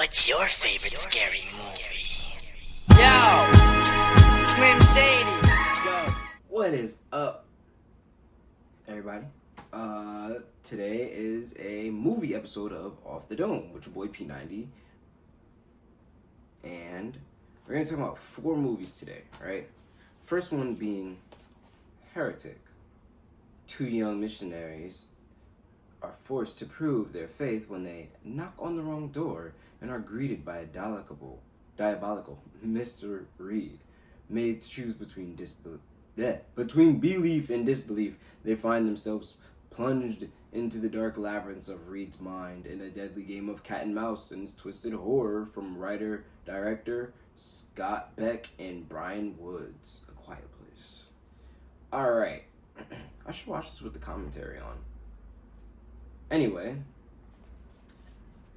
What's your favorite scary movie? Yo, Slim Shady. Yo, What is up, everybody? Today is a movie episode of Off the Dome with your boy P90. And we're going to talk about 4 movies today, right? First one being Heretic. 2 young missionaries are forced to prove their faith when they knock on the wrong door and are greeted by a diabolical Mr. Reed. Made to choose between belief and disbelief, they find themselves plunged into the dark labyrinths of Reed's mind in a deadly game of cat and mouse and twisted horror from writer-director Scott Beck and Brian Woods. A Quiet Place. Alright. I should watch this with the commentary on. Anyway,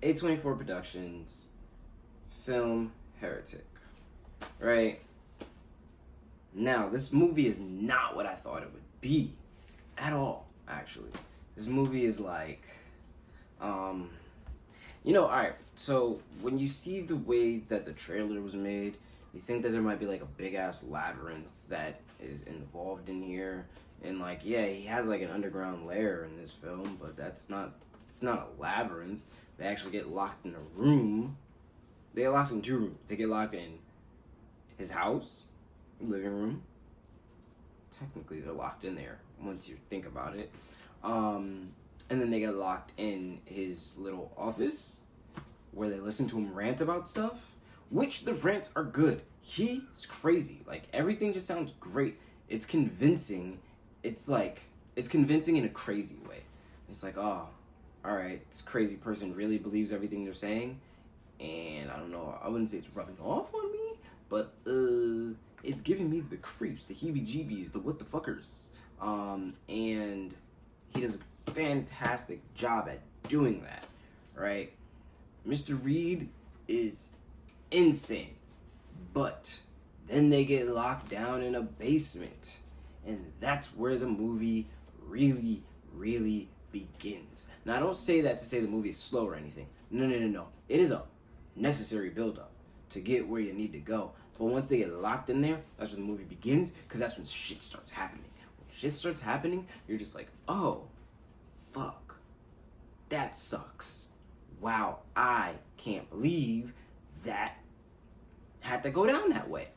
A24 Productions, film Heretic. Right? Now, this movie is not what I thought it would be. At all, actually. This movie is like, alright, so when you see the way that the trailer was made, you think that there might be like a big ass labyrinth that is involved in here. And like, yeah, he has like an underground lair in this film, but it's not a labyrinth. They actually get locked in a room. They get locked in 2 rooms. They get locked in his house, living room. Technically, they're locked in there once you think about it. And then they get locked in his little office where they listen to him rant about stuff, which the rants are good. He's crazy. Like, everything just sounds great. It's convincing. It's convincing in a crazy way. It's like, oh, all right, this crazy person really believes everything they're saying. And I don't know, I wouldn't say it's rubbing off on me, but it's giving me the creeps, the heebie-jeebies, the what the fuckers. And he does a fantastic job at doing that, right? Mr. Reed is insane, but then they get locked down in a basement, and that's where the movie really, really begins. Now, I don't say that to say the movie is slow or anything. No. It is a necessary build-up to get where you need to go. But once they get locked in there, that's when the movie begins, because that's when shit starts happening. When shit starts happening, you're just like, oh, fuck. That sucks. Wow, I can't believe that had to go down that way.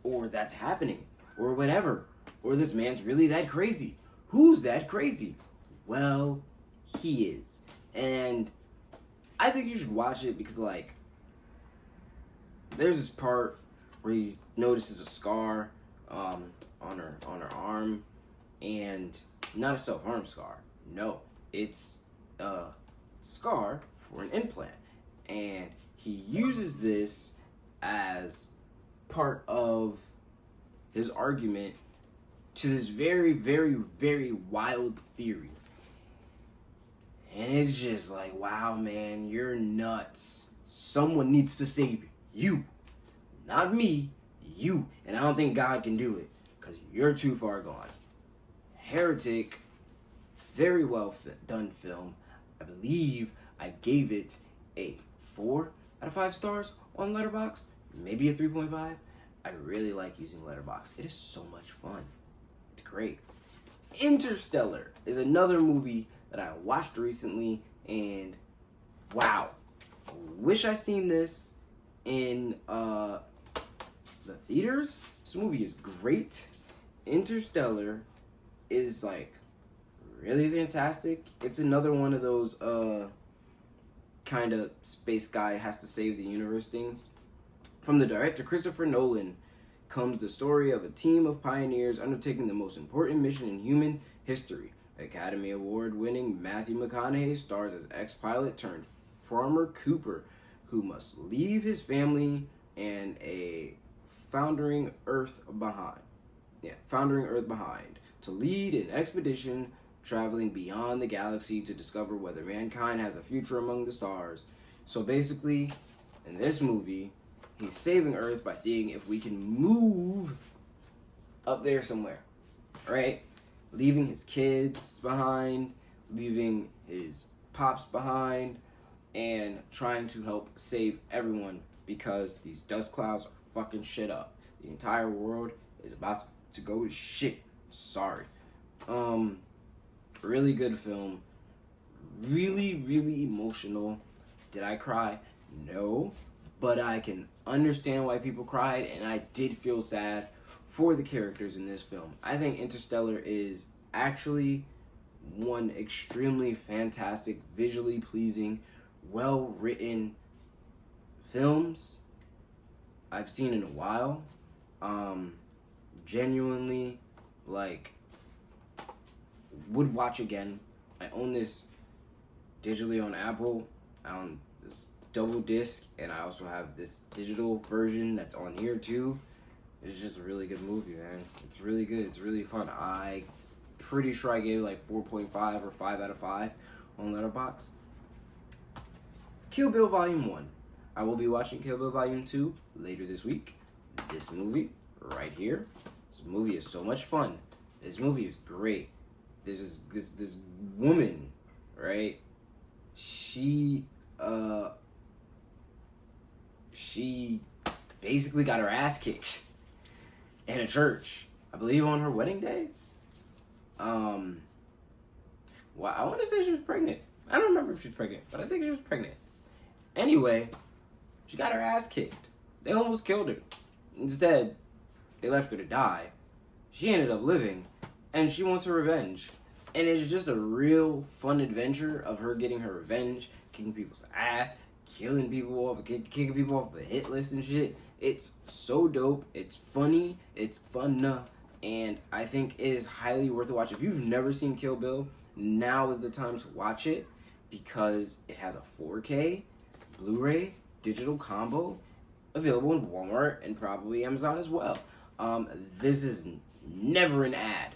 Or that's happening. Or whatever. Or this man's really that crazy. Who's that crazy? Well, he is. And I think you should watch it because, like, there's this part where he notices a scar on her arm, and not a self-harm scar. No, it's a scar for an implant. And he uses this as part of his argument to this very, very, very wild theory. And it's just like, wow, man, you're nuts. Someone needs to save you. Not me, you. And I don't think God can do it, because you're too far gone. Heretic, very well done film. I believe I gave it a 4 out of 5 stars on Letterboxd. Maybe a 3.5. I really like using Letterboxd. It is so much fun. It's great. Interstellar is another movie that I watched recently, and wow, wish I seen this in the theaters. This movie is great. Interstellar is like really fantastic. It's another one of those kind of space guy has to save the universe things. From the director Christopher Nolan comes the story of a team of pioneers undertaking the most important mission in human history. Academy Award-winning Matthew McConaughey stars as ex-pilot turned farmer Cooper, who must leave his family and a foundering Earth behind to lead an expedition traveling beyond the galaxy to discover whether mankind has a future among the stars. So basically, in this movie, he's saving Earth by seeing if we can move up there somewhere, right? Leaving his kids behind, leaving his pops behind, and trying to help save everyone because these dust clouds are fucking shit up. The entire world is about to go to shit. Sorry. Really good film. Really, really emotional. Did I cry? No. But I can understand why people cried, and I did feel sad for the characters in this film. I think Interstellar is actually one extremely fantastic, visually pleasing, well-written films I've seen in a while. Genuinely, like, would watch again. I own this digitally on Apple. I own this double disc, and I also have this digital version that's on here too. It's just a really good movie, man. It's really good. It's really fun. I pretty sure I gave it like 4.5 or 5 out of 5 on Letterboxd. Kill Bill Volume 1. I will be watching Kill Bill Volume 2 later this week. This movie right here. This movie is so much fun. This movie is great. This woman, right? She basically got her ass kicked in a church. I believe on her wedding day. Well, I want to say she was pregnant. I don't remember if she was pregnant, but I think she was pregnant. Anyway, she got her ass kicked. They almost killed her. Instead, they left her to die. She ended up living, and she wants her revenge. And it's just a real fun adventure of her getting her revenge, kicking people's ass, killing people kicking people off the hit list and shit. It's so dope. It's funny. It's fun. And I think it is highly worth a watch. If you've never seen Kill Bill, now is the time to watch it because it has a 4K Blu-ray digital combo available in Walmart and probably Amazon as well. This is never an ad,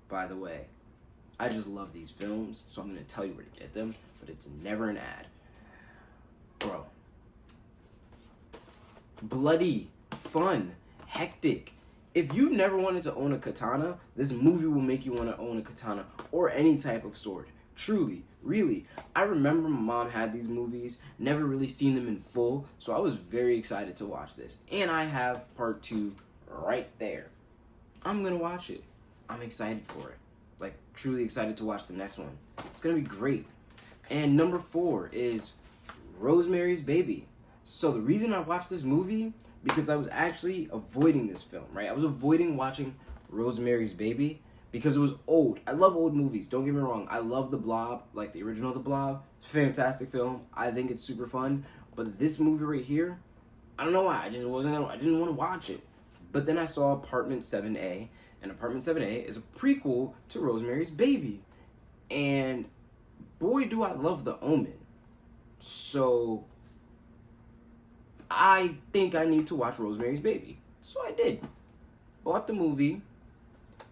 by the way. I just love these films, so I'm going to tell you where to get them, but it's never an ad. Bro. Bloody, fun, hectic. If you never wanted to own a katana, this movie will make you want to own a katana or any type of sword. Truly, really. I remember my mom had these movies, never really seen them in full, so I was very excited to watch this. And I have part 2 right there. I'm going to watch it. I'm excited for it. Like, truly excited to watch the next one. It's going to be great. And number 4 is Rosemary's Baby. So the reason I watched this movie, because I was actually avoiding this film, right? I was avoiding watching Rosemary's Baby because it was old. I love old movies, don't get me wrong. I love The Blob, like the original The Blob. Fantastic film. I think it's super fun. But this movie right here, I don't know why. I didn't want to watch it. But then I saw Apartment 7A, and Apartment 7A is a prequel to Rosemary's Baby. And boy, do I love The Omen. So I think I need to watch Rosemary's Baby. So I did. Bought the movie.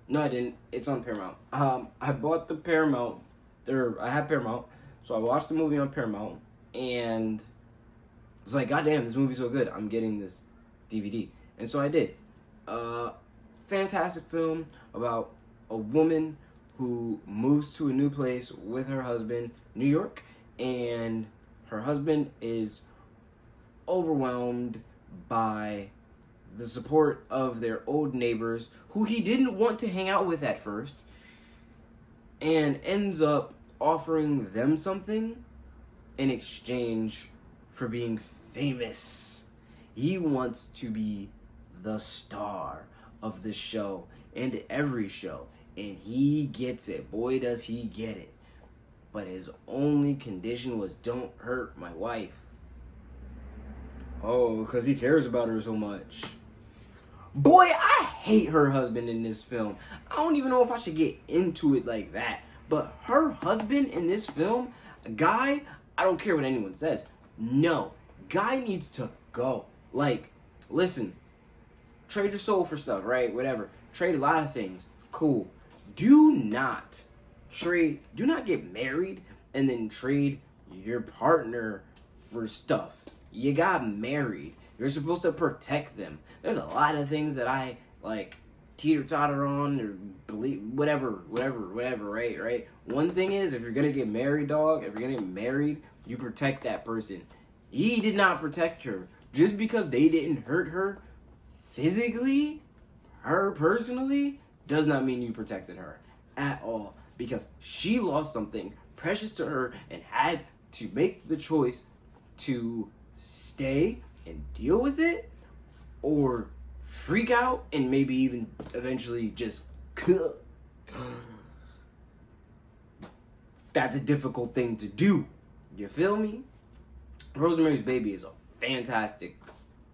No, I didn't. It's on Paramount. I bought the Paramount. I have Paramount. So I watched the movie on Paramount. And I was like, God damn, this movie's so good. I'm getting this DVD. And so I did. Fantastic film about a woman who moves to a new place with her husband, New York. And her husband is overwhelmed by the support of their old neighbors who he didn't want to hang out with at first, and ends up offering them something in exchange for being famous. He wants to be the star of the show and every show, and he gets it. Boy, does he get it. But his only condition was, don't hurt my wife. Oh, because he cares about her so much. Boy, I hate her husband in this film. I don't even know if I should get into it like that. But her husband in this film, Guy, I don't care what anyone says. No, Guy needs to go. Like, listen, trade your soul for stuff, right? Whatever. Trade a lot of things. Cool. Do not get married and then trade your partner for stuff. You got married. You're supposed to protect them. There's a lot of things that I, like, teeter-totter on or believe whatever, right? One thing is, if you're gonna get married, dog, if you're gonna get married, you protect that person. He did not protect her. Just because they didn't hurt her physically, her personally, does not mean you protected her at all. Because she lost something precious to her and had to make the choice to stay and deal with it, or freak out and maybe even eventually just that's a difficult thing to do. You feel me? Rosemary's Baby is a fantastic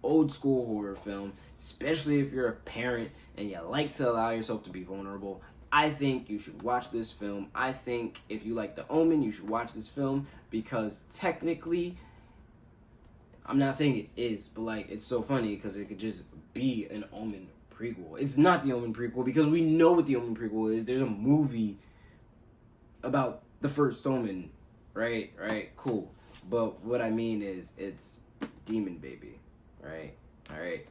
old school horror film, especially if you're a parent and you like to allow yourself to be vulnerable. I think you should watch this film. I think if you like The Omen, you should watch this film, because technically, I'm not saying it is, but like, it's so funny because it could just be an Omen prequel. It's not the Omen prequel because we know what the Omen prequel is. There's a movie about the first Omen, right? Cool. But what I mean is, it's Demon Baby, right? Alright.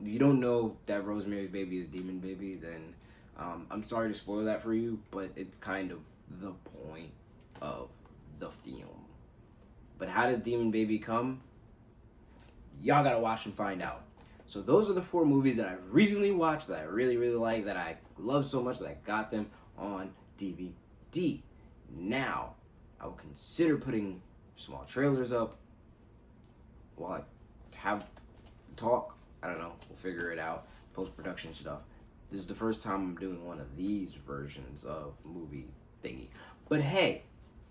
If you don't know that Rosemary's Baby is Demon Baby, then I'm sorry to spoil that for you, but it's kind of the point of the film. But how does Demon Baby come? Y'all gotta watch and find out. So those are the 4 movies that I recently watched that I really, really like, that I love so much that I got them on DVD. Now, I will consider putting small trailers up while I have talk. I don't know. We'll figure it out. Post-production stuff. This is the first time I'm doing one of these versions of movie thingy. But hey,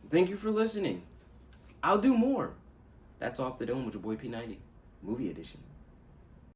thank you for listening. I'll do more. That's Off the Dome with your boy P90. Movie edition.